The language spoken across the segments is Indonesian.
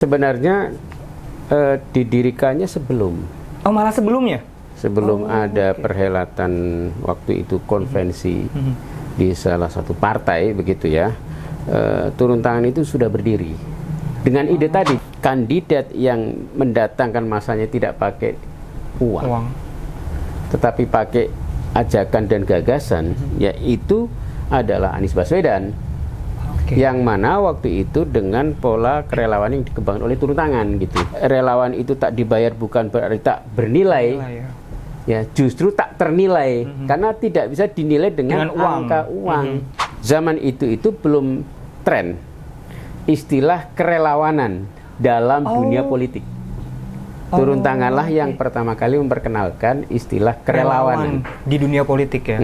Sebenarnya didirikannya sebelum. Oh, malah sebelumnya? Sebelum ada perhelatan waktu itu konvensi di salah satu partai begitu ya. Turun tangan itu sudah berdiri. Dengan ide tadi, kandidat yang mendatangkan masanya tidak pakai uang. Tetapi pakai ajakan dan gagasan, yaitu adalah Anies Baswedan. Yang mana waktu itu dengan pola kerelawanan yang dikembangkan oleh turun tangan gitu. Relawan itu tak dibayar bukan berarti tak bernilai, ya justru tak ternilai karena tidak bisa dinilai dengan angka uang. Zaman itu belum tren istilah kerelawanan dalam dunia politik. Turun tanganlah yang pertama kali memperkenalkan istilah kerelawanan di dunia politik ya.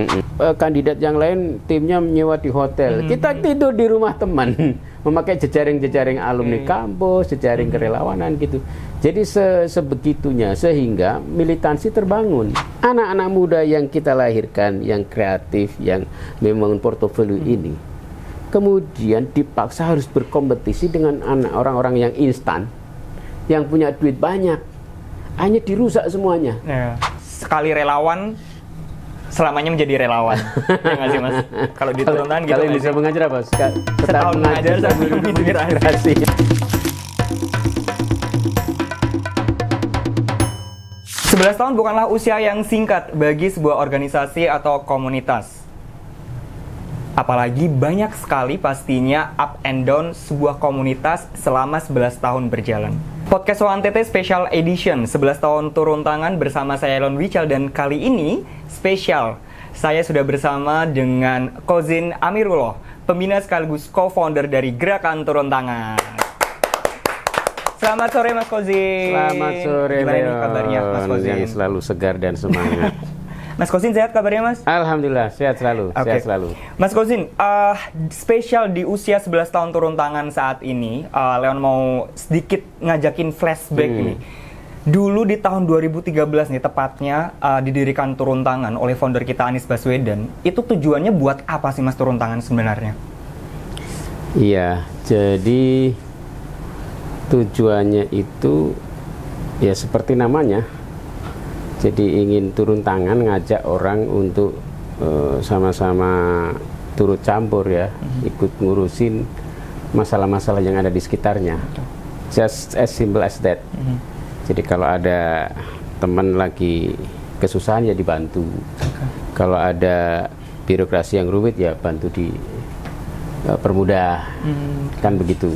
Kandidat yang lain timnya menyewa di hotel, kita tidur di rumah teman, memakai jejaring-jejaring alumni kampus, jejaring kerelawanan gitu. Jadi sebegitunya sehingga militansi terbangun. Anak-anak muda yang kita lahirkan, yang kreatif, yang membangun portofolio ini, kemudian dipaksa harus berkompetisi dengan orang-orang yang instan, yang punya duit banyak. Hanya dirusak semuanya. Ya. Sekali relawan, selamanya menjadi relawan. Ya nggak sih, Mas? Kalau diturunkan gitu. Kalau bisa mengajar apa? Setahun mengajar sambil menginspirasi. 11 tahun bukanlah usia yang singkat bagi sebuah organisasi atau komunitas. Apalagi banyak sekali pastinya up and down sebuah komunitas selama 11 tahun berjalan. Podcast ONTT Special Edition 11 tahun turun tangan bersama saya Elon Wichal, dan kali ini spesial. Saya sudah bersama dengan Kozin Amirullah, pembina sekaligus co-founder dari Gerakan Turun Tangan. Selamat sore Mas Kozin. Selamat sore. Gimana nih kabarnya Mas Kozin? Selalu segar dan semangat. Mas Kozin sehat kabarnya Mas? Alhamdulillah sehat selalu. Okay. Sehat selalu. Mas Kozin, spesial di usia 11 tahun turun tangan saat ini, Leon mau sedikit ngajakin flashback nih. Dulu di tahun 2013 nih tepatnya didirikan turun tangan oleh founder kita Anies Baswedan. Itu tujuannya buat apa sih Mas turun tangan sebenarnya? Iya, jadi tujuannya itu ya seperti namanya. Jadi ingin turun tangan, ngajak orang untuk sama-sama turut campur ya, ikut ngurusin masalah-masalah yang ada di sekitarnya. Just as simple as that. Jadi kalau ada teman lagi kesusahan ya dibantu. Kalau ada birokrasi yang rumit ya bantu di permudah. Kan begitu.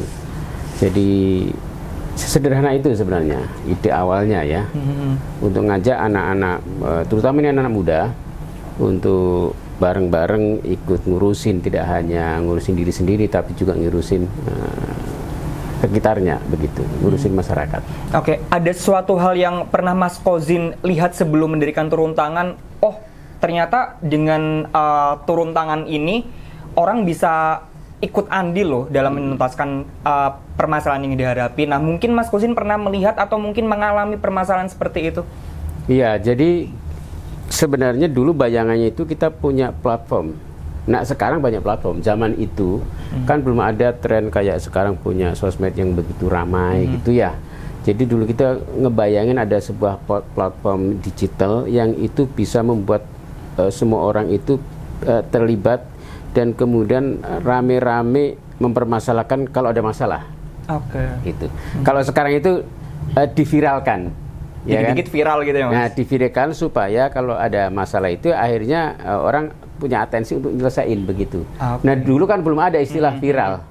Jadi sederhana itu sebenarnya ide awalnya ya, untuk ngajak anak-anak, terutama ini anak-anak muda, untuk bareng-bareng ikut ngurusin, tidak hanya ngurusin diri sendiri, tapi juga ngurusin sekitarnya, begitu, ngurusin masyarakat. Oke, ada suatu hal yang pernah Mas Kozin lihat sebelum mendirikan turun tangan, oh ternyata dengan turun tangan ini, orang bisa ikut andil loh dalam menuntaskan permasalahan yang dihadapi. Nah, mungkin Mas Kozin pernah melihat atau mungkin mengalami permasalahan seperti itu? Iya, jadi sebenarnya dulu bayangannya itu kita punya platform. Nah, sekarang banyak platform. Zaman itu kan belum ada tren kayak sekarang punya sosmed yang begitu ramai gitu ya. Jadi dulu kita ngebayangin ada sebuah platform digital yang itu bisa membuat semua orang itu terlibat dan kemudian rame-rame mempermasalahkan kalau ada masalah. Gitu. Kalau sekarang itu diviralkan. Dikit-dikit viral gitu ya Mas? Nah, diviralkan supaya kalau ada masalah itu akhirnya orang punya atensi untuk nyelesain begitu. Nah, dulu kan belum ada istilah viral.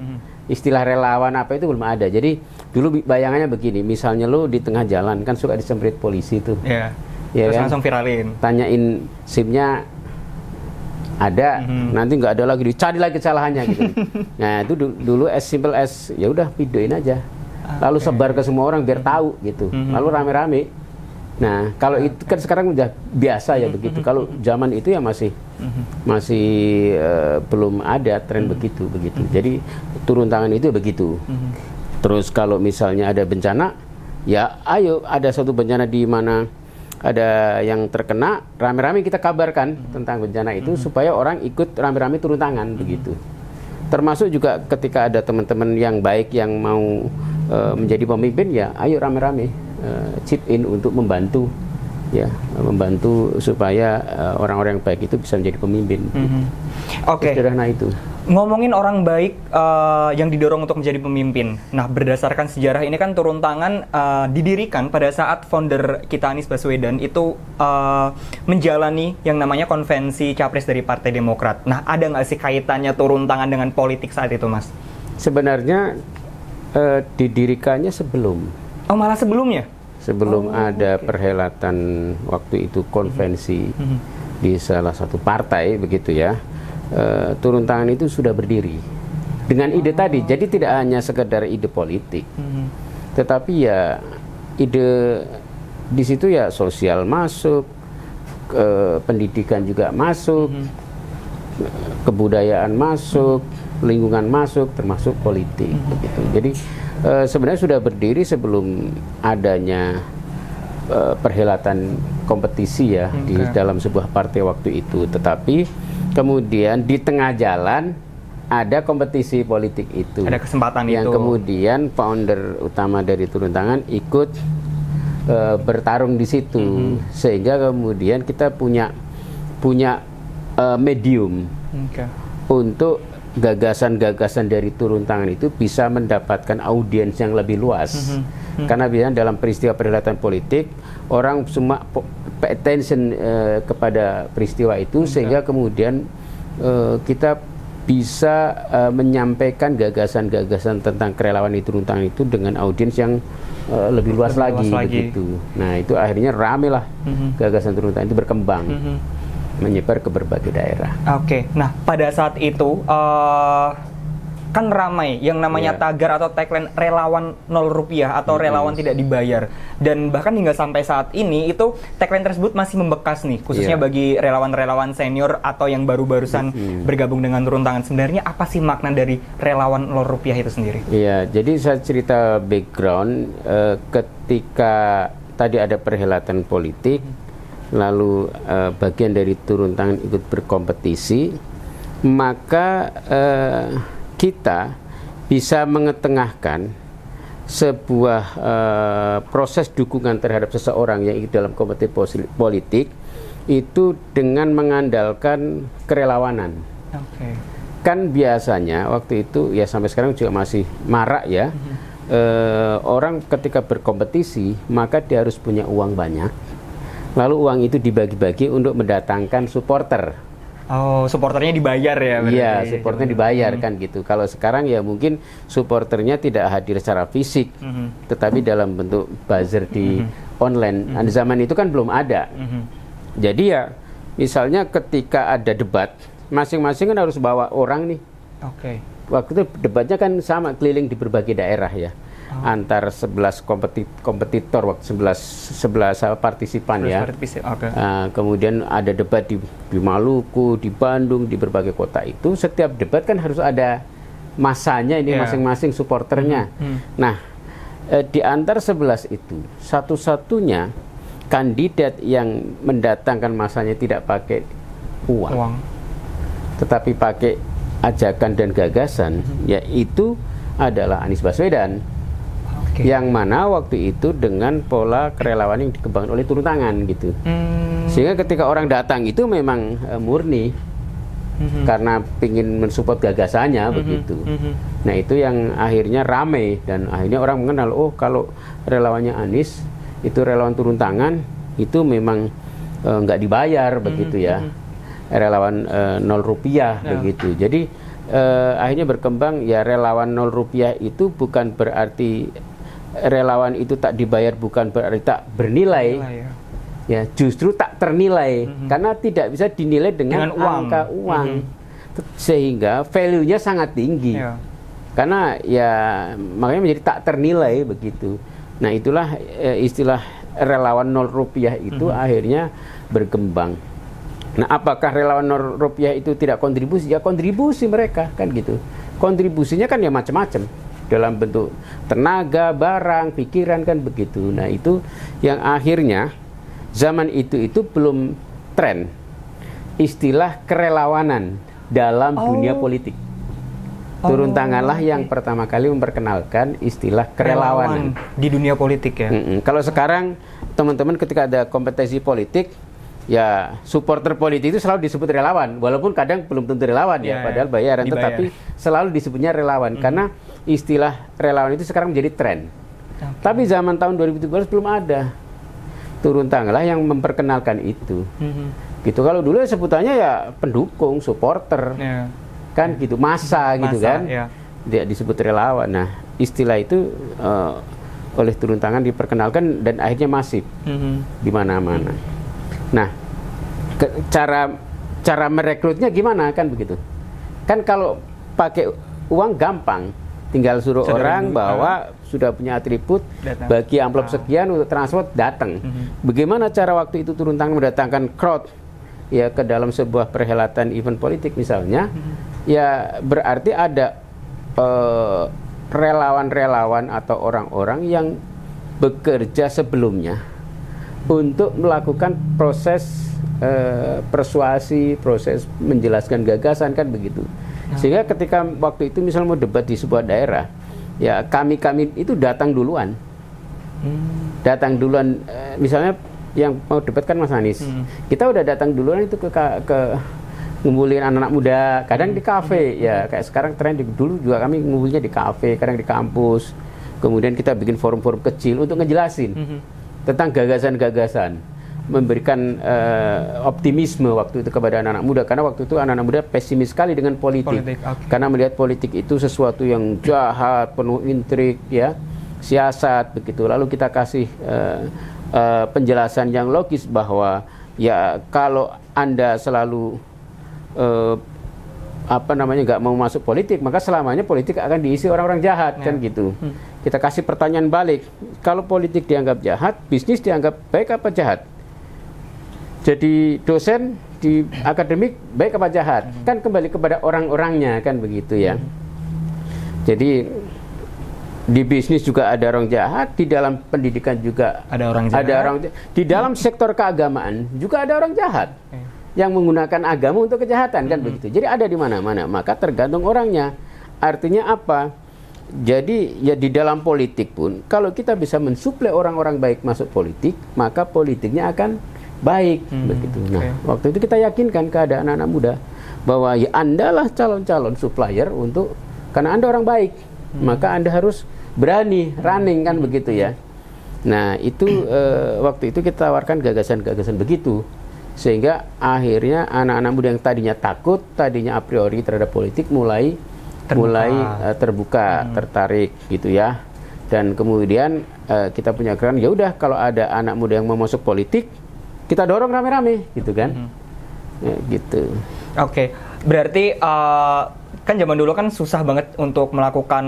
Istilah relawan apa itu belum ada. Jadi dulu bayangannya begini, misalnya lo di tengah jalan kan suka disemprit polisi tuh. Iya. Ya Terus kan? langsung viralin. Tanyain SIM-nya ada, nanti nggak ada lagi, dicari lagi kesalahannya gitu. Nah itu dulu as simple as ya udah videoin aja, lalu sebar ke semua orang biar tahu gitu, lalu rame-rame. Nah kalau itu kan sekarang udah biasa ya begitu. Kalau zaman itu ya masih belum ada tren begitu. Jadi turun tangan itu begitu. Terus kalau misalnya ada bencana, ya ayo ada satu bencana di mana ada yang terkena, rame-rame kita kabarkan tentang bencana itu supaya orang ikut rame-rame turun tangan begitu. Termasuk juga ketika ada teman-teman yang baik yang mau menjadi pemimpin, ya ayo rame-rame chip in untuk membantu, ya membantu supaya orang-orang yang baik itu bisa menjadi pemimpin. Oke. Sederhana itu. Ngomongin orang baik yang didorong untuk menjadi pemimpin. Nah, berdasarkan sejarah ini kan turun tangan didirikan pada saat founder kita Anies Baswedan itu menjalani yang namanya konvensi capres dari Partai Demokrat. Nah, ada nggak sih kaitannya turun tangan dengan politik saat itu, Mas? Sebenarnya didirikannya sebelum. Oh, malah sebelumnya? Sebelum ada perhelatan waktu itu konvensi di salah satu partai begitu ya. Turun tangan itu sudah berdiri dengan ide tadi. Jadi tidak hanya sekedar ide politik, tetapi ya ide di situ ya sosial masuk, pendidikan juga masuk, kebudayaan masuk, lingkungan masuk, termasuk politik begitu. Jadi sebenarnya sudah berdiri sebelum adanya perhelatan kompetisi ya di dalam sebuah partai waktu itu. Tetapi kemudian di tengah jalan ada kompetisi politik itu. Ada kesempatan yang itu. Kemudian founder utama dari turun tangan ikut bertarung di situ, sehingga kemudian kita punya medium untuk gagasan-gagasan dari turun tangan itu bisa mendapatkan audiens yang lebih luas. Karena biasanya dalam peristiwa perhelatan politik orang semua pay attention kepada peristiwa itu, sehingga kemudian kita bisa menyampaikan gagasan-gagasan tentang kerelawan di turun tangan itu dengan audiens yang lebih luas lagi begitu. Nah, itu akhirnya rame lah gagasan turun tangan itu berkembang. Menyebar ke berbagai daerah. Oke, nah pada saat itu kan ramai yang namanya tagar atau tagline relawan 0 rupiah atau relawan tidak dibayar, dan bahkan hingga sampai saat ini itu tagline tersebut masih membekas nih, khususnya bagi relawan-relawan senior atau yang baru-barusan bergabung dengan turun tangan. Sebenarnya apa sih makna dari relawan 0 rupiah itu sendiri? Iya, jadi saya cerita background ketika tadi ada perhelatan politik. Lalu bagian dari turun tangan ikut berkompetisi, maka kita bisa mengetengahkan sebuah proses dukungan terhadap seseorang yang ikut dalam kompetisi politik itu dengan mengandalkan kerelawanan. Kan biasanya waktu itu ya sampai sekarang juga masih marak ya, orang ketika berkompetisi maka dia harus punya uang banyak. Lalu uang itu dibagi-bagi untuk mendatangkan supporter. Oh, supporternya dibayar ya? Iya, supporternya dibayar kan gitu. Kalau sekarang ya mungkin supporternya tidak hadir secara fisik, tetapi dalam bentuk buzzer di online. Di zaman itu kan belum ada. Jadi ya, misalnya ketika ada debat, masing-masing kan harus bawa orang nih. Waktu itu debatnya kan sama, keliling di berbagai daerah ya. Antar 11 kompetitor waktu 11 partisipan ya. Kemudian ada debat di Maluku, di Bandung, di berbagai kota itu. Setiap debat kan harus ada masanya ini masing-masing supporternya. Nah, di antar 11 itu satu-satunya kandidat yang mendatangkan masanya tidak pakai uang. Tetapi pakai ajakan dan gagasan, yaitu adalah Anies Baswedan. Yang mana waktu itu dengan pola kerelawan yang dikembangkan oleh turun tangan gitu. Sehingga ketika orang datang itu memang murni karena ingin mensupport gagasannya begitu. Nah, itu yang akhirnya rame dan akhirnya orang mengenal, oh kalau relawannya Anies itu relawan turun tangan itu memang nggak dibayar begitu ya. Relawan 0 rupiah begitu. Jadi akhirnya berkembang ya, relawan 0 rupiah itu bukan berarti relawan itu tak dibayar, bukan berarti tak bernilai, ya justru tak ternilai karena tidak bisa dinilai dengan angka uang, sehingga value-nya sangat tinggi karena ya makanya menjadi tak ternilai begitu. Nah, itulah istilah relawan 0 rupiah itu akhirnya berkembang. Nah, apakah relawan 0 rupiah itu tidak kontribusi? Ya kontribusi mereka kan gitu. Kontribusinya kan ya macam-macam, dalam bentuk tenaga, barang, pikiran kan begitu. Nah, itu yang akhirnya zaman itu belum tren istilah kerelawanan dalam dunia politik. Turun tanganlah yang pertama kali memperkenalkan istilah kerelawanan di dunia politik ya. Kalau sekarang teman-teman ketika ada kompetisi politik, ya supporter politik itu selalu disebut relawan, walaupun kadang belum tentu relawan ya, padahal bayaran, tetapi selalu disebutnya relawan karena istilah relawan itu sekarang menjadi tren. Tapi zaman tahun 2017 belum ada. Turun tanganlah yang memperkenalkan itu. Gitu. Kalau dulu sebutannya ya pendukung, supporter. Kan gitu, massa gitu kan. Dia disebut relawan. Nah, istilah itu oleh turun tangan diperkenalkan dan akhirnya masif di mana-mana. Nah, cara merekrutnya gimana kan begitu? Kan kalau pakai uang gampang, tinggal suruh orang bahwa sudah punya atribut, bagi amplop sekian untuk transport, datang. Bagaimana cara waktu itu turun tangan mendatangkan crowd ya ke dalam sebuah perhelatan event politik misalnya? Ya berarti ada relawan-relawan atau orang-orang yang bekerja sebelumnya untuk melakukan proses persuasi, proses menjelaskan gagasan kan begitu. Sehingga ketika waktu itu misalnya mau debat di sebuah daerah, ya kami itu datang duluan. Datang duluan, misalnya yang mau debat kan Mas Anies. Kita udah datang duluan itu ke ngumpulin anak-anak muda, kadang di kafe ya, kayak sekarang tren dulu juga kami ngumpulnya di kafe, kadang di kampus. Kemudian kita bikin forum-forum kecil untuk ngejelasin tentang gagasan-gagasan, memberikan optimisme waktu itu kepada anak-anak muda, karena waktu itu anak-anak muda pesimis sekali dengan politik. Karena melihat politik itu sesuatu yang jahat, penuh intrik ya, siasat begitu. Lalu kita kasih penjelasan yang logis bahwa ya kalau Anda selalu nggak mau masuk politik, maka selamanya politik akan diisi orang-orang jahat kan gitu. Kita kasih pertanyaan balik, kalau politik dianggap jahat, bisnis dianggap baik apa jahat? Jadi dosen di akademik baik apa jahat? Kan kembali kepada orang-orangnya kan begitu ya. Jadi di bisnis juga ada orang jahat, di dalam pendidikan juga ada orang jahat. Di dalam sektor keagamaan juga ada orang jahat yang menggunakan agama untuk kejahatan kan begitu. Jadi ada di mana-mana, maka tergantung orangnya. Artinya apa? Jadi ya di dalam politik pun kalau kita bisa mensuplai orang-orang baik masuk politik, maka politiknya akan baik begitu. Nah, waktu itu kita yakinkan kepada anak-anak muda bahwa ya Anda lah calon-calon supplier untuk, karena Anda orang baik, maka Anda harus berani running kan begitu ya. Nah, itu waktu itu kita tawarkan gagasan-gagasan begitu. Sehingga akhirnya anak-anak muda yang tadinya takut, tadinya a priori terhadap politik mulai terbuka, tertarik gitu ya. Dan kemudian kita punya gerakan, ya udah kalau ada anak muda yang mau masuk politik, kita dorong rame-rame gitu kan. Ya, gitu. Oke. Berarti kan zaman dulu kan susah banget untuk melakukan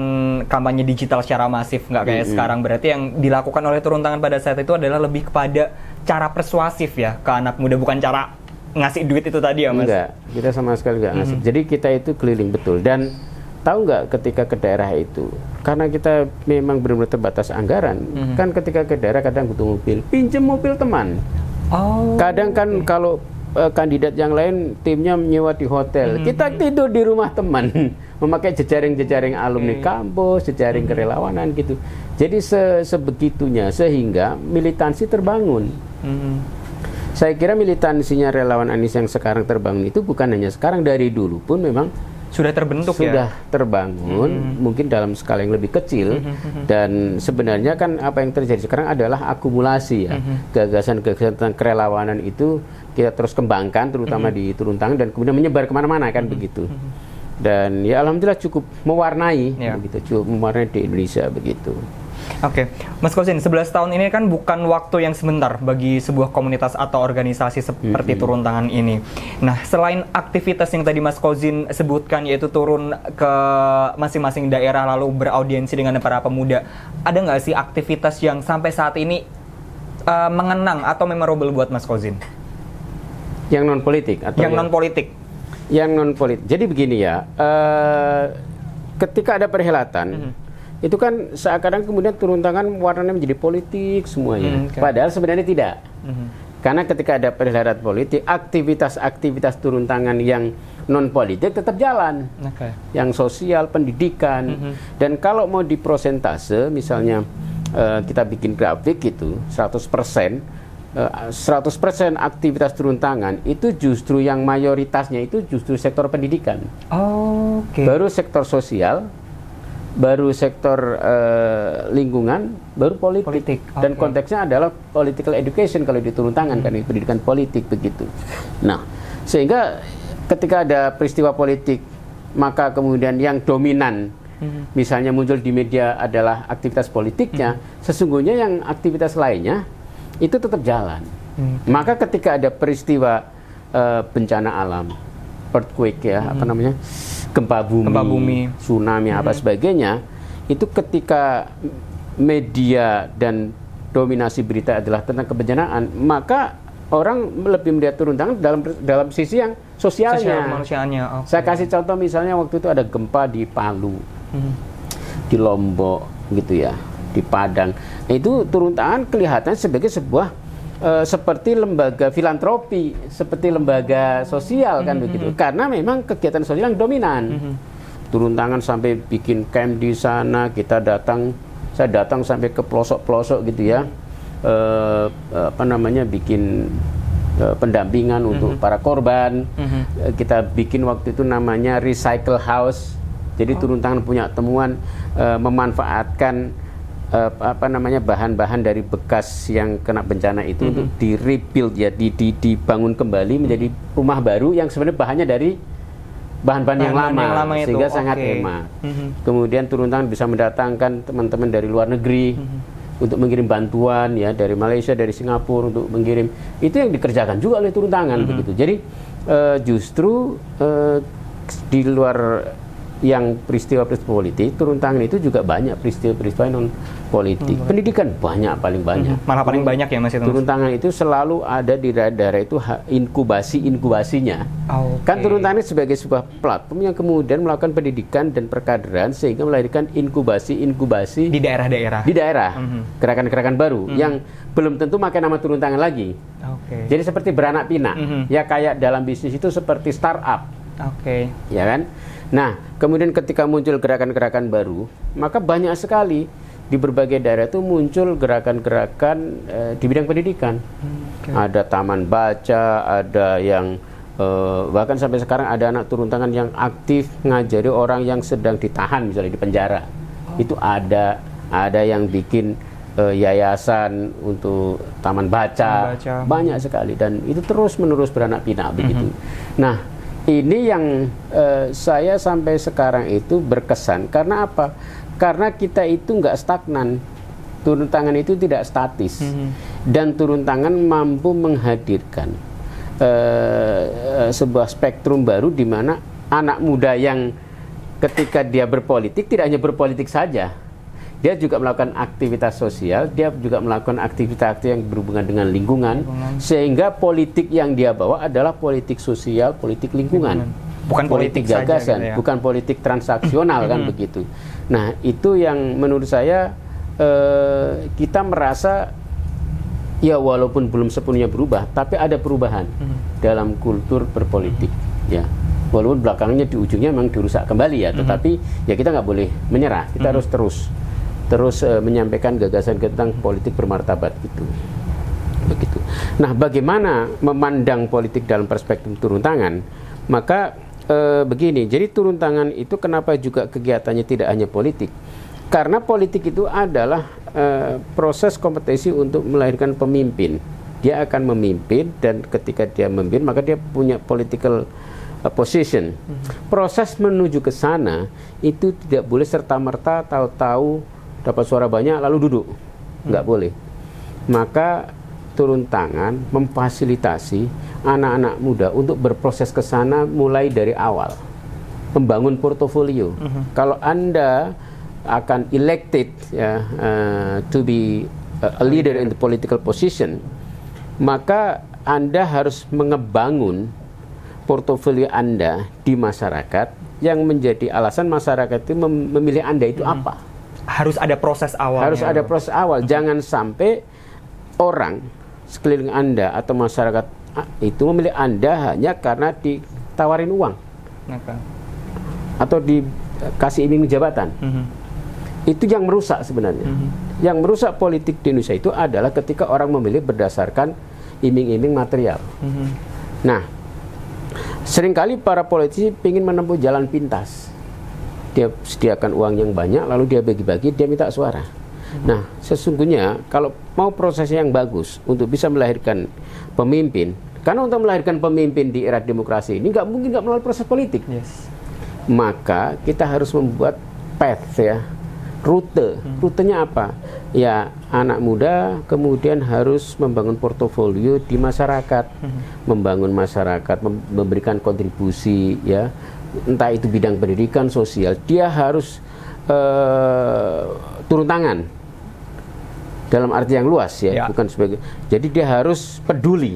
kampanye digital secara masif, nggak kayak sekarang. Berarti yang dilakukan oleh turun tangan pada saat itu adalah lebih kepada cara persuasif ya ke anak muda, bukan cara ngasih duit itu tadi ya Mas? Enggak, kita sama sekali nggak ngasih. Jadi kita itu keliling betul. Dan tahu nggak ketika ke daerah itu, karena kita memang benar-benar terbatas anggaran, kan ketika ke daerah kadang butuh mobil, pinjem mobil teman. Kadang kan kalau kandidat yang lain timnya menyewa di hotel, kita tidur di rumah teman, memakai jejaring-jejaring alumni kampus, jejaring kerelawanan gitu. Jadi sebegitunya sehingga militansi terbangun. Saya kira militansinya relawan Anies yang sekarang terbangun itu bukan hanya sekarang, dari dulu pun memang sudah terbentuk sudah terbangun, mungkin dalam skala yang lebih kecil. Dan sebenarnya kan apa yang terjadi sekarang adalah akumulasi ya, gagasan-gagasan tentang kerelawanan itu kita terus kembangkan, terutama di turun tangan, dan kemudian menyebar kemana-mana kan begitu. Dan ya alhamdulillah cukup mewarnai, begitu, cukup mewarnai di Indonesia begitu. Oke, Mas Kozin, 11 tahun ini kan bukan waktu yang sebentar bagi sebuah komunitas atau organisasi seperti turun tangan ini. Nah, selain aktivitas yang tadi Mas Kozin sebutkan, yaitu turun ke masing-masing daerah lalu beraudiensi dengan para pemuda, ada nggak sih aktivitas yang sampai saat ini mengenang atau memorable buat Mas Kozin? Yang non politik atau yang non politik? Yang non politik. Jadi begini ya, ketika ada perhelatan, itu kan seakan-akan kemudian turun tangan warnanya menjadi politik semuanya. Padahal sebenarnya tidak. Karena ketika ada perhelatan politik, aktivitas-aktivitas turun tangan yang non politik tetap jalan. Yang sosial, pendidikan. Dan kalau mau diprosentase, misalnya kita bikin grafik itu 100% aktivitas turun tangan itu justru yang mayoritasnya itu justru sektor pendidikan. Baru sektor sosial, baru sektor lingkungan, baru politik. Dan konteksnya adalah political education kalau diturun tangan, kan pendidikan politik begitu. Nah, sehingga ketika ada peristiwa politik, maka kemudian yang dominan misalnya muncul di media adalah aktivitas politiknya, sesungguhnya yang aktivitas lainnya itu tetap jalan. Maka ketika ada peristiwa bencana alam, earthquake gempa bumi, tsunami apa sebagainya, itu ketika media dan dominasi berita adalah tentang kebencanaan, maka orang lebih melihat turun tangan dalam sisi yang sosialnya. Kemanusiaannya. Saya kasih contoh misalnya waktu itu ada gempa di Palu, di Lombok gitu ya, di Padang. Itu turun tangan kelihatan sebagai sebuah seperti lembaga filantropi, seperti lembaga sosial kan begitu. Karena memang kegiatan sosial yang dominan. Turun tangan sampai bikin camp di sana, saya datang sampai ke pelosok-pelosok gitu ya. Bikin pendampingan untuk para korban. Kita bikin waktu itu namanya recycle house. Jadi turun tangan punya temuan memanfaatkan bahan-bahan dari bekas yang kena bencana itu untuk di-rebuild ya, dibangun kembali menjadi rumah baru yang sebenarnya bahannya dari bahan-bahan yang lama sehingga sangat hemat. Kemudian turun tangan bisa mendatangkan teman-teman dari luar negeri untuk mengirim bantuan ya, dari Malaysia, dari Singapura untuk mengirim. Itu yang dikerjakan juga oleh turun tangan begitu. Jadi justru di luar yang peristiwa-peristiwa politik, turun tangan itu juga banyak peristiwa-peristiwa non politik. Pendidikan paling banyak. Malah paling banyak ya Mas itu. Turun tangan itu selalu ada di daerah itu inkubasinya. Kan turun tangan sebagai sebuah platform yang kemudian melakukan pendidikan dan perkaderan sehingga melahirkan inkubasi di daerah-daerah. Di daerah. Gerakan-gerakan baru yang belum tentu pakai nama turun tangan lagi. Jadi seperti beranak pinak. Ya kayak dalam bisnis itu seperti startup. Ya kan? Nah, kemudian ketika muncul gerakan-gerakan baru, maka banyak sekali di berbagai daerah itu muncul gerakan-gerakan di bidang pendidikan. Ada taman baca, ada yang bahkan sampai sekarang ada anak turun tangan yang aktif ngajari orang yang sedang ditahan misalnya di penjara. Itu ada yang bikin yayasan untuk taman baca. Banyak sekali dan itu terus menerus beranak pinak begitu. Nah, ini yang saya sampai sekarang itu berkesan. Karena apa? Karena kita itu nggak stagnan. Turun tangan itu tidak statis. Dan turun tangan mampu menghadirkan sebuah spektrum baru di mana anak muda yang ketika dia berpolitik tidak hanya berpolitik saja. Dia juga melakukan aktivitas sosial, dia juga melakukan aktivitas yang berhubungan dengan lingkungan, sehingga politik yang dia bawa adalah politik sosial, politik lingkungan. Bukan politik gagasan, gitu ya. Bukan politik transaksional kan begitu. Nah, itu yang menurut saya kita merasa ya walaupun belum sepenuhnya berubah, tapi ada perubahan dalam kultur berpolitik. Ya, walaupun belakangnya di ujungnya memang dirusak kembali ya, tetapi ya kita nggak boleh menyerah, kita harus terus menyampaikan gagasan tentang politik bermartabat gitu. Begitu. Nah, bagaimana memandang politik dalam perspektif turun tangan? Maka begini, jadi turun tangan itu kenapa juga kegiatannya tidak hanya politik? Karena politik itu adalah proses kompetensi untuk melahirkan pemimpin. Dia akan memimpin dan ketika dia memimpin maka dia punya political position. Proses menuju ke sana itu tidak boleh serta-merta tahu-tahu dapat suara banyak lalu duduk. Nggak boleh. Maka turun tangan memfasilitasi anak-anak muda untuk berproses ke sana mulai dari awal. Membangun portofolio. Kalau Anda akan elected to be a leader in the political position, maka Anda harus mengebangun portofolio Anda di masyarakat yang menjadi alasan masyarakat itu memilih Anda itu apa. Harus ada proses awal. Harus ada proses awal. Jangan sampai orang sekeliling Anda atau masyarakat itu memilih Anda hanya karena ditawarin uang atau dikasih iming jabatan. Itu yang merusak sebenarnya. Yang merusak politik di Indonesia itu adalah ketika orang memilih berdasarkan iming-iming material. Nah, seringkali para politisi ingin menempuh jalan pintas. Dia sediakan uang yang banyak, lalu dia bagi-bagi, dia minta suara. Nah, sesungguhnya kalau mau prosesnya yang bagus untuk bisa melahirkan pemimpin, karena untuk melahirkan pemimpin di era demokrasi ini nggak mungkin nggak melalui proses politik. Maka kita harus membuat path ya, rute. Rutenya apa? Ya, anak muda kemudian harus membangun portofolio di masyarakat, membangun masyarakat, memberikan kontribusi ya, entah itu bidang pendidikan, sosial. Dia harus turun tangan dalam arti yang luas ya, bukan sebagai. Jadi dia harus peduli.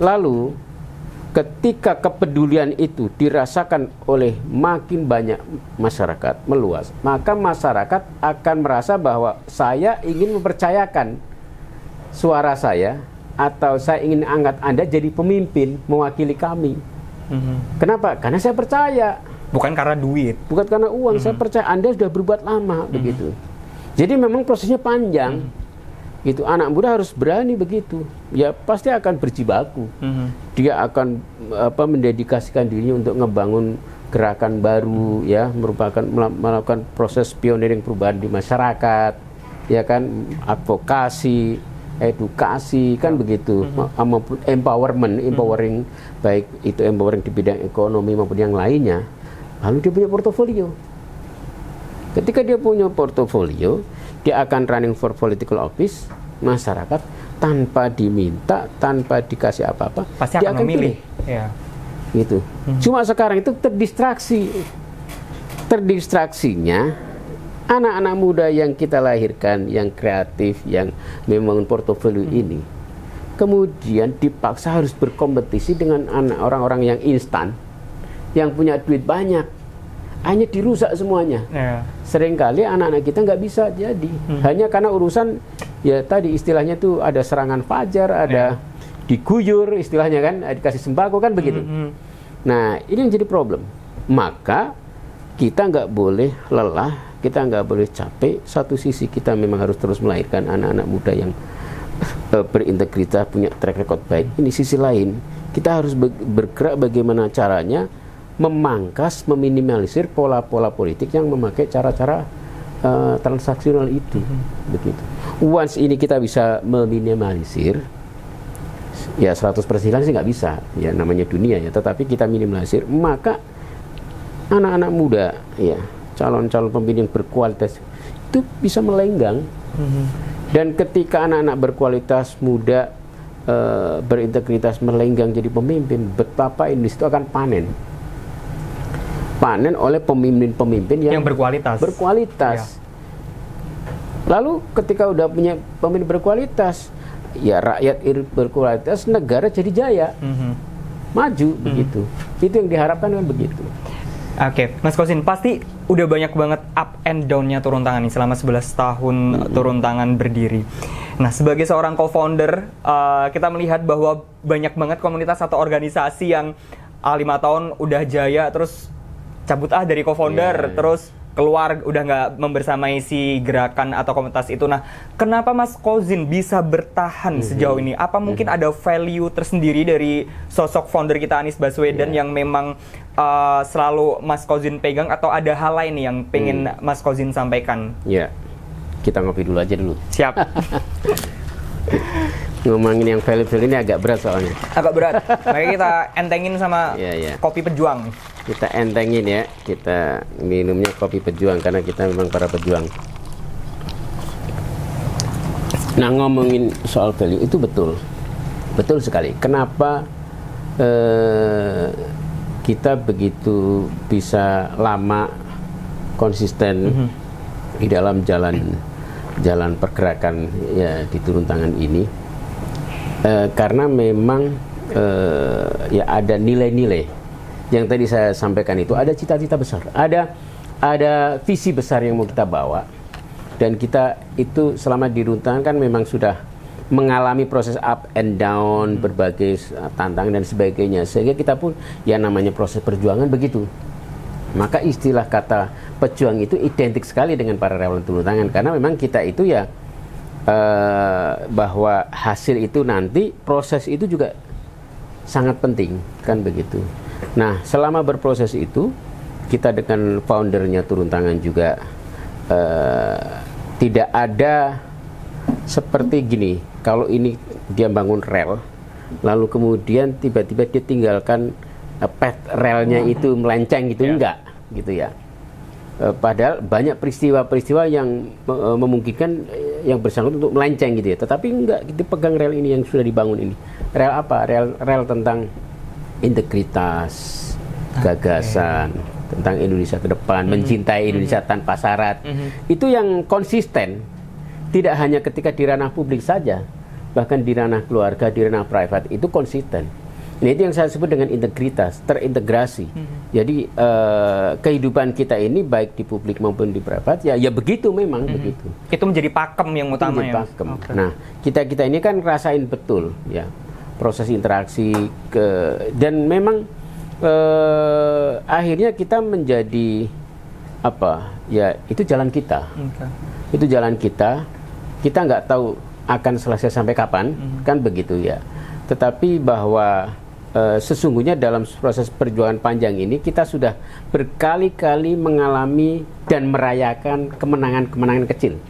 Lalu ketika kepedulian itu dirasakan oleh makin banyak masyarakat meluas, maka masyarakat akan merasa bahwa saya ingin mempercayakan suara saya atau saya ingin angkat Anda jadi pemimpin mewakili kami. Kenapa? Karena saya percaya. Bukan karena duit. Bukan karena uang. Saya percaya Anda sudah berbuat lama begitu. Jadi memang prosesnya panjang. Gitu. Anak muda harus berani begitu. Ya pasti akan berjibaku. Dia akan mendedikasikan dirinya untuk ngebangun gerakan baru ya, melakukan proses pioneering perubahan di masyarakat. Ya kan, advokasi, edukasi kan begitu, empowering, baik itu empowering di bidang ekonomi maupun yang lainnya. Lalu dia punya portofolio. Ketika dia punya portofolio, dia akan running for political office, masyarakat tanpa diminta, tanpa dikasih apa-apa, pasti dia akan memilih. Ya. Gitu. Cuma sekarang itu terdistraksinya anak-anak muda yang kita lahirkan, yang kreatif, yang membangun portofolio ini, kemudian dipaksa harus berkompetisi dengan orang-orang yang instan, yang punya duit banyak, hanya dirusak semuanya. Seringkali anak-anak kita nggak bisa jadi, hanya karena urusan, ya tadi istilahnya tuh ada serangan fajar, ada diguyur istilahnya kan, dikasih sembako kan begitu. Nah ini yang jadi problem. Maka kita nggak boleh lelah, kita nggak boleh capek. Satu sisi kita memang harus terus melahirkan anak-anak muda yang berintegritas, punya track record baik. Ini sisi lain, kita harus bergerak bagaimana caranya memangkas, meminimalisir pola-pola politik yang memakai cara-cara transaksional itu. Begitu. Once ini kita bisa meminimalisir, ya 100% sih nggak bisa, ya namanya dunia ya. Tetapi kita minimalisir, maka anak-anak muda, ya calon-calon pemimpin berkualitas itu bisa melenggang. Dan ketika anak-anak berkualitas muda, berintegritas melenggang jadi pemimpin, betapa Indonesia itu akan panen oleh pemimpin-pemimpin yang berkualitas. Lalu ketika udah punya pemimpin berkualitas, ya rakyat berkualitas, negara jadi jaya, maju begitu. Itu yang diharapkan kan begitu. Oke, Mas Kozin, pasti udah banyak banget up and down-nya turun tangan nih selama 11 tahun turun tangan berdiri. Nah, sebagai seorang co-founder, kita melihat bahwa banyak banget komunitas atau organisasi yang 5 tahun udah jaya, terus cabut dari co-founder, terus keluar udah nggak membersamai si gerakan atau komunitas itu. Nah, kenapa Mas Kozin bisa bertahan sejauh ini? Apa mungkin ada value tersendiri dari sosok founder kita Anies Baswedan yang memang selalu Mas Kozin pegang, atau ada hal lain yang pengen Mas Kozin sampaikan? Ya, kita ngopi dulu aja dulu. Siap. Ngomongin yang value-value ini agak berat soalnya. Agak berat. Makanya kita entengin sama kopi pejuang. Kita entengin ya, kita minumnya kopi pejuang karena kita memang para pejuang. Nah, ngomongin soal value itu betul sekali. Kenapa kita begitu bisa lama konsisten di dalam jalan pergerakan ya di turun tangan ini? Karena memang ya ada nilai-nilai yang tadi saya sampaikan itu, ada cita-cita besar, ada visi besar yang mau kita bawa, dan kita itu selama di turun tangan kan memang sudah mengalami proses up and down, berbagai tantangan dan sebagainya, sehingga kita pun ya namanya proses perjuangan begitu. Maka istilah kata pejuang itu identik sekali dengan para relawan turun tangan, karena memang kita itu ya bahwa hasil itu nanti, proses itu juga sangat penting, kan begitu. Nah, selama berproses itu, kita dengan foundernya turun tangan juga tidak ada seperti gini, kalau ini dia bangun rel, lalu kemudian tiba-tiba dia tinggalkan path relnya itu melenceng gitu, enggak, gitu ya. Padahal banyak peristiwa-peristiwa yang memungkinkan yang bersangkutan untuk melenceng gitu ya, tetapi enggak, kita pegang rel ini yang sudah dibangun ini. Rel apa? Rel tentang integritas, gagasan, tentang Indonesia ke depan, mencintai Indonesia tanpa syarat. Itu yang konsisten, tidak hanya ketika di ranah publik saja, bahkan di ranah keluarga, di ranah private, itu konsisten. Nah, itu yang saya sebut dengan integritas, terintegrasi. Jadi kehidupan kita ini baik di publik maupun di private ya begitu, memang begitu. Itu menjadi pakem yang utama ya. Okay. Nah, kita ini kan rasain betul ya proses interaksi dan memang akhirnya kita menjadi apa? Ya, itu jalan kita. Itu jalan kita. Kita nggak tahu akan selesai sampai kapan, kan begitu ya. Tetapi bahwa sesungguhnya dalam proses perjuangan panjang ini kita sudah berkali-kali mengalami dan merayakan kemenangan-kemenangan kecil.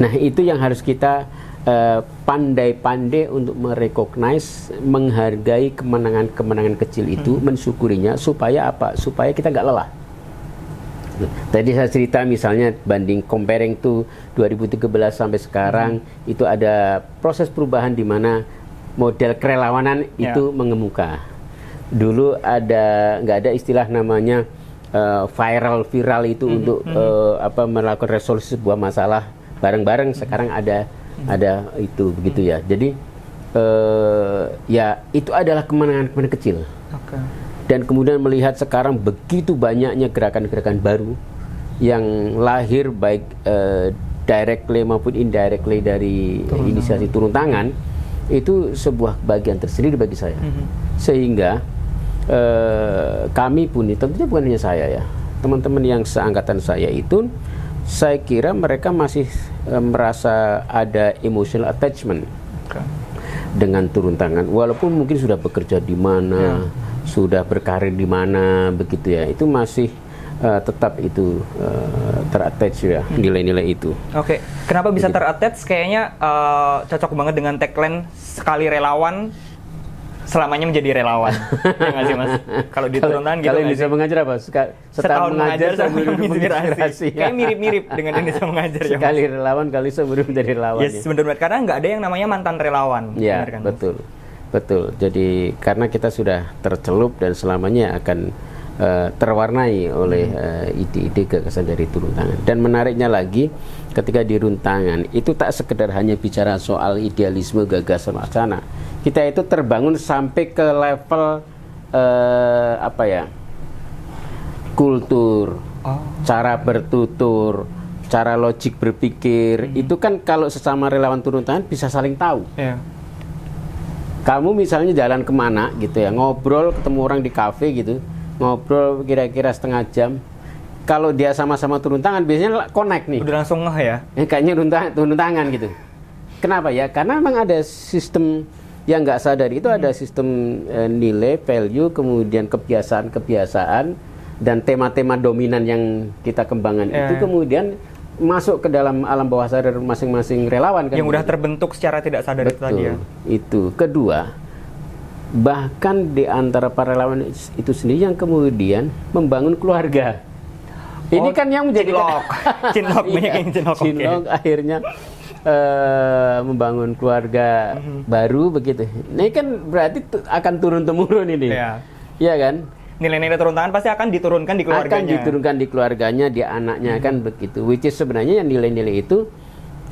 Nah, itu yang harus kita pandai-pandai untuk merecognize, menghargai kemenangan-kemenangan kecil itu, mensyukurinya, supaya apa? Supaya kita nggak lelah. Tadi saya cerita misalnya banding comparing to 2013 sampai sekarang, itu ada proses perubahan di mana model kerelawanan itu mengemuka. Dulu nggak ada istilah namanya viral itu untuk melakukan resolusi sebuah masalah bareng-bareng. Sekarang ada itu begitu ya. Jadi ya itu adalah kemenangan-kemenangan kecil. Dan kemudian melihat sekarang begitu banyaknya gerakan-gerakan baru yang lahir baik directly maupun indirectly dari inisiasi turun tangan, itu sebuah bagian tersendiri bagi saya. Sehingga kami pun, tentunya bukan hanya saya ya, teman-teman yang seangkatan saya itu, saya kira mereka masih merasa ada emotional attachment dengan turun tangan, walaupun mungkin sudah bekerja di mana, sudah berkarir di mana, begitu ya, itu masih tetap itu terattach ya, nilai-nilai itu. Oke, kenapa bisa terattach? Kayaknya cocok banget dengan tagline sekali relawan selamanya menjadi relawan. Ya nggak sih, Mas? Kalau di turun tangan gitu. Kalau Indonesia Mengajar apa? Setahun mengajar seumur menginspirasi. Kayak mirip-mirip dengan Indonesia Mengajar ya. Sekali relawan kali seumur menjadi relawan. Yes, benar-benar, karena nggak ada yang namanya mantan relawan. Ya, kan, betul. Betul. Jadi karena kita sudah tercelup dan selamanya akan terwarnai oleh ide-ide gagasan dari turun tangan. Dan menariknya lagi, ketika di turun tangan itu tak sekedar hanya bicara soal idealisme, gagasan, wacana. Kita itu terbangun sampai ke level kultur, cara bertutur, cara logik berpikir. Itu kan kalau sesama relawan turun tangan bisa saling tahu. Kamu misalnya jalan kemana gitu ya, ngobrol, ketemu orang di kafe gitu, ngobrol kira-kira setengah jam. Kalau dia sama-sama turun tangan, biasanya connect nih. Udah langsung ngeh ya? Kayaknya turun tangan gitu. Kenapa ya? Karena memang ada sistem yang nggak sadar, itu ada sistem nilai, value, kemudian kebiasaan, dan tema-tema dominan yang kita kembangkan itu kemudian masuk ke dalam alam bawah sadar masing-masing relawan kan. Yang udah terbentuk secara tidak sadar. Betul, itu tadi ya. Itu. Kedua, bahkan di antara para relawan itu sendiri yang kemudian membangun keluarga. Ini kan yang menjadi cinlok, banyak yang cinlok. Akhirnya membangun keluarga baru begitu. Ini kan berarti akan turun-temurun ini. Iya kan? Nilai-nilai turun tangan pasti akan diturunkan di keluarganya. Akan diturunkan di keluarganya, di anaknya, kan begitu. Which is sebenarnya yang nilai-nilai itu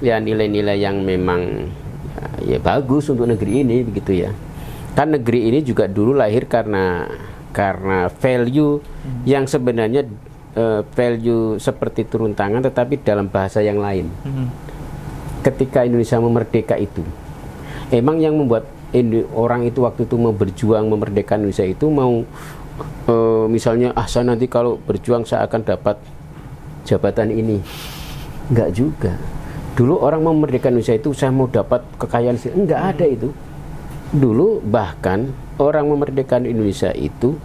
ya nilai-nilai yang memang ya bagus untuk negeri ini begitu ya. Kan negeri ini juga dulu lahir karena value yang sebenarnya value seperti turun tangan tetapi dalam bahasa yang lain. ketika Indonesia memerdeka itu, emang yang membuat orang itu waktu itu mau berjuang memerdekakan Indonesia itu mau misalnya saya nanti kalau berjuang saya akan dapat jabatan ini. Enggak juga. Dulu orang mau memerdekakan Indonesia itu saya mau dapat kekayaan sih. Enggak ada itu. Dulu bahkan orang memerdekakan Indonesia itu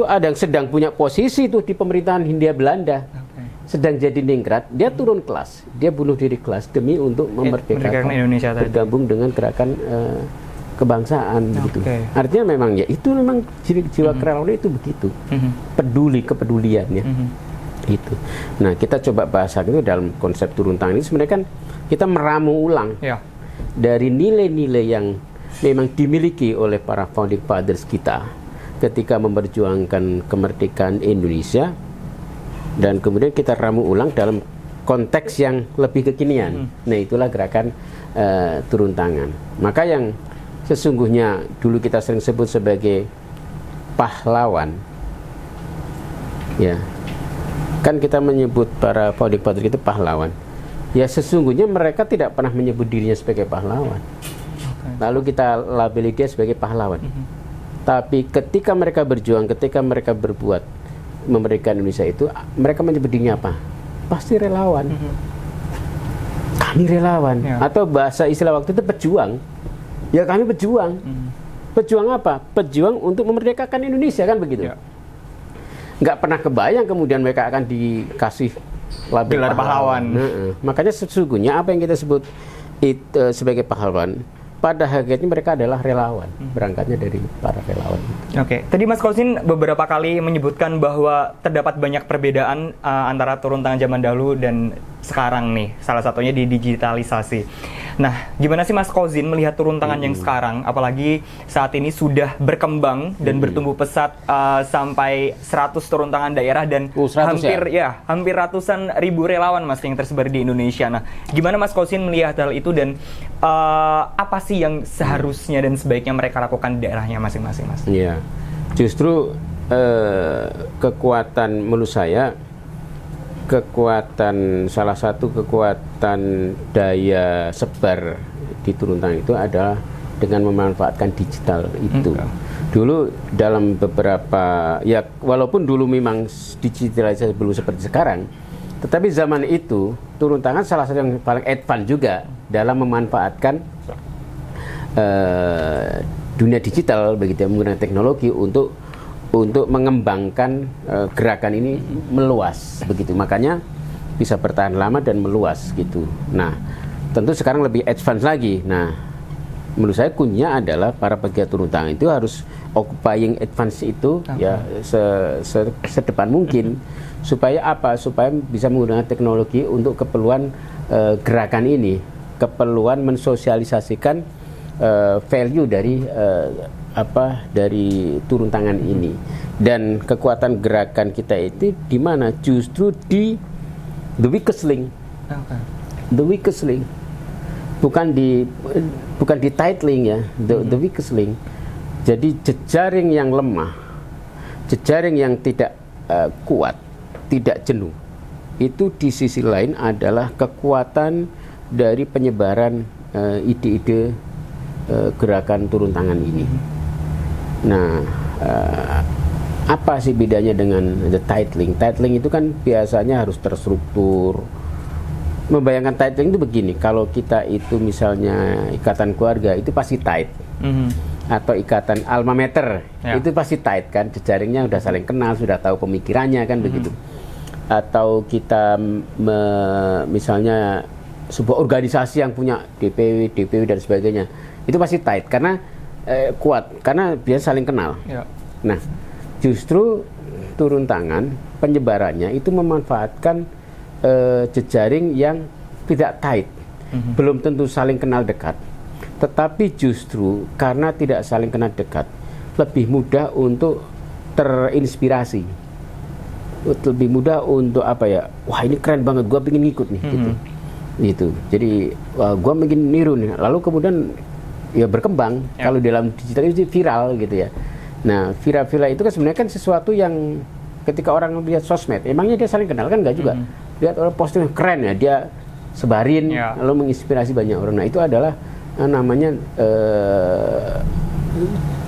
ada yang sedang punya posisi itu di pemerintahan Hindia Belanda. Sedang jadi ningrat, dia turun kelas, dia bunuh diri kelas demi untuk memerdekakan Indonesia tadi. Bergabung dengan gerakan kebangsaan gitu. Artinya memang ya itu memang jiwa kerelawanan itu begitu. Kepeduliannya. Itu. Nah, kita coba bahas itu dalam konsep turun tangan ini sebenarnya kan kita meramu ulang dari nilai-nilai yang memang dimiliki oleh para founding fathers kita ketika memperjuangkan kemerdekaan Indonesia. Dan kemudian kita ramu ulang dalam konteks yang lebih kekinian. Nah, itulah gerakan turun tangan. Maka yang sesungguhnya dulu kita sering sebut sebagai pahlawan, ya, kan kita menyebut para founding father itu pahlawan. Ya sesungguhnya mereka tidak pernah menyebut dirinya sebagai pahlawan. Lalu kita labeli dia sebagai pahlawan. Tapi ketika mereka berjuang, ketika mereka berbuat memerdekakan Indonesia itu, mereka menyebut dirinya apa? Pasti relawan. Kami relawan. Atau bahasa istilah waktu itu pejuang. Ya kami pejuang. Pejuang apa? Pejuang untuk memerdekakan Indonesia, kan begitu. Nggak pernah kebayang kemudian mereka akan dikasih label pahlawan. Makanya sesungguhnya apa yang kita sebut sebagai pahlawan, pada hakikatnya mereka adalah relawan, berangkatnya dari para relawan. Oke, tadi Mas Kausin beberapa kali menyebutkan bahwa terdapat banyak perbedaan antara turun tangan zaman dahulu dan sekarang nih, salah satunya di digitalisasi. Nah, gimana sih Mas Kausin melihat turun tangan yang sekarang, apalagi saat ini sudah berkembang dan bertumbuh pesat sampai 100 turun tangan daerah dan hampir ratusan ribu relawan Mas yang tersebar di Indonesia. Nah, gimana Mas Kausin melihat hal itu dan apa sih yang seharusnya dan sebaiknya mereka lakukan di daerahnya masing-masing, Mas? Iya, justru kekuatan menurut saya, salah satu kekuatan daya sebar di turun tangan itu adalah dengan memanfaatkan digital itu. Dulu dalam beberapa, ya walaupun dulu memang digitalisasi belum seperti sekarang, tetapi zaman itu turun tangan salah satu yang paling advance juga dalam memanfaatkan dunia digital begitu, menggunakan teknologi untuk mengembangkan gerakan ini meluas begitu, makanya bisa bertahan lama dan meluas gitu. Nah, tentu sekarang lebih advance lagi. Nah, menurut saya kuncinya adalah para pegiat turun tangan itu harus occupying advance itu ya sedepan mungkin. Supaya apa? Supaya bisa menggunakan teknologi untuk keperluan gerakan ini, keperluan mensosialisasikan value dari dari turun tangan ini. Dan kekuatan gerakan kita itu di mana? Justru di the weakest link. The weakest link. Bukan di tight link ya, the weakest link. Jadi jejaring yang lemah, jejaring yang tidak kuat, tidak jenuh. Itu di sisi lain adalah kekuatan dari penyebaran ide-ide gerakan turun tangan ini. Nah, apa sih bedanya dengan the tight link? Tight link itu kan biasanya harus terstruktur. Membayangkan tight link itu begini, kalau kita itu misalnya ikatan keluarga itu pasti tight. Atau ikatan alma mater itu pasti tight kan, jejaringnya udah saling kenal, sudah tahu pemikirannya kan begitu. Atau kita misalnya sebuah organisasi yang punya DPW dan sebagainya, itu pasti tight karena kuat, karena biasa saling kenal. Nah, justru turun tangan penyebarannya itu memanfaatkan jejaring yang tidak tight, belum tentu saling kenal dekat, tetapi justru karena tidak saling kenal dekat, lebih mudah untuk terinspirasi, lebih mudah untuk wah ini keren banget, gue pengen ngikut nih, gitu. Jadi gue pengen niru nih, lalu kemudian ya berkembang. Kalau dalam digital itu viral gitu ya. Nah, viral itu kan sebenarnya kan sesuatu yang ketika orang lihat sosmed, emangnya dia saling kenal kan? Enggak juga. Lihat orang posting keren ya, dia sebarin, lalu menginspirasi banyak orang. Nah itu adalah namanya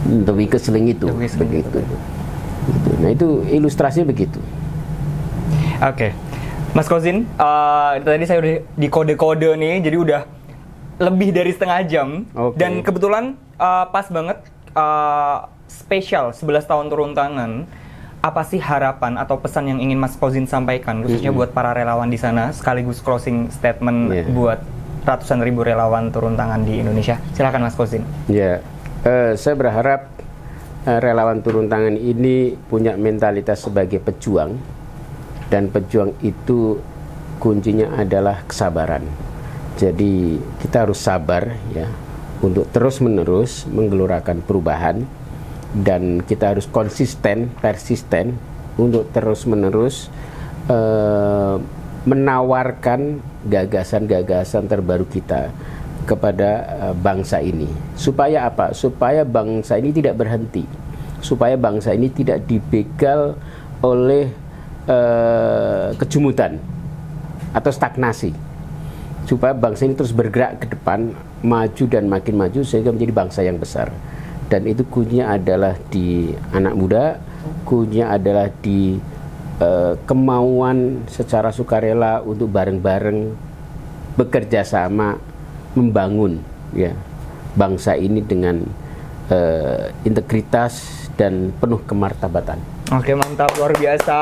The Weakest Link itu, begitu. Nah itu ilustrasinya begitu. Oke. Mas Kozin, tadi saya udah di kode-kode nih, jadi udah lebih dari setengah jam. Dan kebetulan pas banget spesial 11 tahun turun tangan. Apa sih harapan atau pesan yang ingin Mas Kozin sampaikan, khususnya buat para relawan di sana, sekaligus closing statement buat ratusan ribu relawan turun tangan di Indonesia? Silakan Mas Kozin. Saya berharap relawan turun tangan ini punya mentalitas sebagai pejuang, dan pejuang itu kuncinya adalah kesabaran. Jadi kita harus sabar ya untuk terus-menerus menggelorakan perubahan, dan kita harus persisten untuk terus-menerus menawarkan gagasan-gagasan terbaru kita kepada bangsa ini. Supaya apa? Supaya bangsa ini tidak berhenti, supaya bangsa ini tidak dibegal oleh kejumutan atau stagnasi, supaya bangsa ini terus bergerak ke depan, maju dan makin maju sehingga menjadi bangsa yang besar. Dan itu kuncinya adalah di anak muda, kuncinya adalah di kemauan secara sukarela untuk bareng-bareng bekerja sama membangun ya bangsa ini dengan integritas dan penuh kemartabatan. Oke, mantap, luar biasa.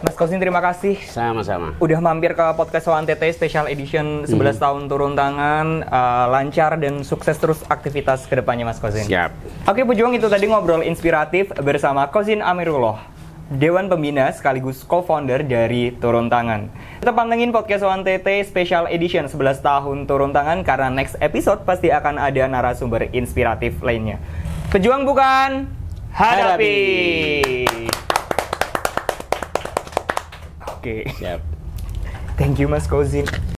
Mas Kozin, terima kasih. Sama-sama. Udah mampir ke podcast ONTT Special Edition 11 tahun turun tangan. Lancar dan sukses terus aktivitas kedepannya Mas Kozin. Siap. Oke pejuang, itu tadi ngobrol inspiratif bersama Kozin Amirullah, Dewan Pembina sekaligus co-founder dari Turun Tangan. Kita pantengin podcast ONTT Special Edition 11 tahun turun tangan, karena next episode pasti akan ada narasumber inspiratif lainnya. Pejuang bukan, hadapi. Oke. Siap. Thank you Mas Kozin.